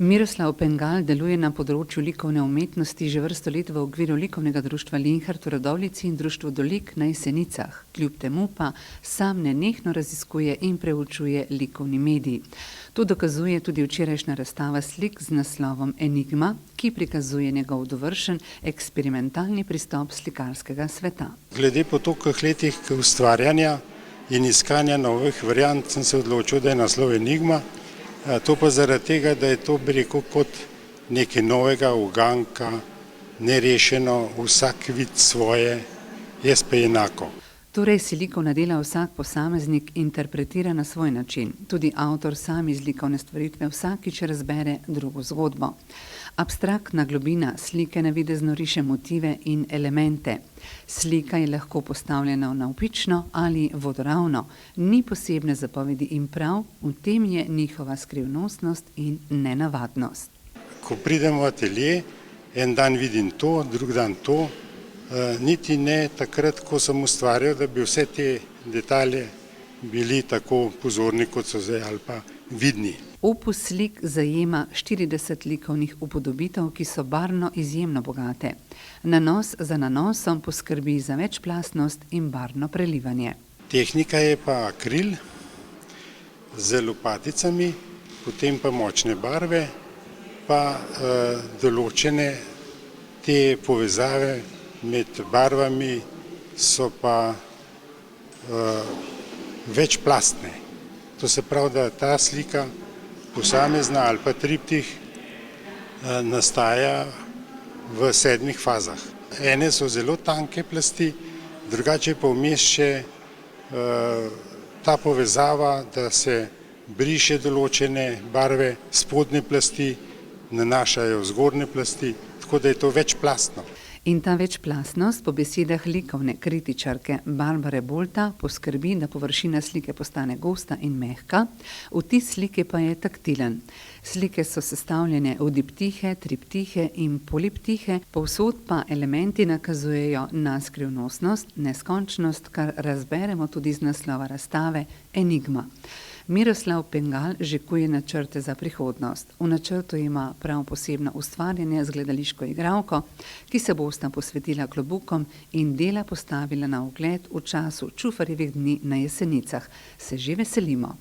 Miroslav Pengal deluje na področju likovne umetnosti že vrsto let v okviru likovnega društva Linhart v Radovljici in društvu Dolik na Jesenicah. Kljub temu pa sam nenehno raziskuje in preučuje likovni medij. To dokazuje tudi včerajšnja razstava slik z naslovom Enigma, ki prikazuje njegov dovršen eksperimentalni pristop slikarskega sveta. Glede po toliko letih ustvarjanja in iskanja novih variant sem se odločil, da je naslov Enigma. To pa zaradi tega, da je to, bi rekel, kot nekaj novega, uganka, nerešeno, vsak vid svoje, jaz pa enako. Torej si likovna dela vsak posameznik interpretira na svoj način. Tudi avtor sam iz likovne stvaritve vsakič razbere drugo zgodbo. Abstraktna globina slike navidezno riše motive in elemente. Slika je lahko postavljena navpično ali vodoravno, ni posebne zapovedi in prav v tem je njihova skrivnostnost in nenavadnost. Ko pridem v atelje, en dan vidim to, drug dan to, niti ne takrat, ko sem ustvarjal, da bi vse te detalje bili tako pozorni, kot so zdaj ali pa vidni. Opus slik zajema 40 likovnih upodobitev, ki so barvno izjemno bogate. Nanos za nanosom poskrbi za večplastnost in barvno prelivanje. Tehnika je pa akril z lopaticami, potem pa močne barve, pa določene te povezave med barvami so pa večplastne. To se pravi, da ta slika posamezna ali pa triptih nastaja v 7 fazah. Ene so zelo tanke plasti, drugače pa vmes še ta povezava, da se briše določene barve, spodnje plasti nanašajo zgornje plasti, tako da je to večplastno. In ta večplastnost po besedah likovne kritičarke Barbare Bolta poskrbi, da površina slike postane gosta in mehka, vtis slike pa je taktilen. Slike so sestavljene v diptihe, triptihe in poliptihe, povsod pa elementi nakazujejo na skrivnostnost, neskončnost, kar razberemo tudi z naslova razstave Enigma. Miroslav Pengal žekuje načrte za prihodnost. V načrtu ima prav posebno ustvarjanje z gledališko igralko, ki se bosta posvetila klobukom in dela postavila na ogled v času Čufarjevih dni na Jesenicah. Se že veselimo.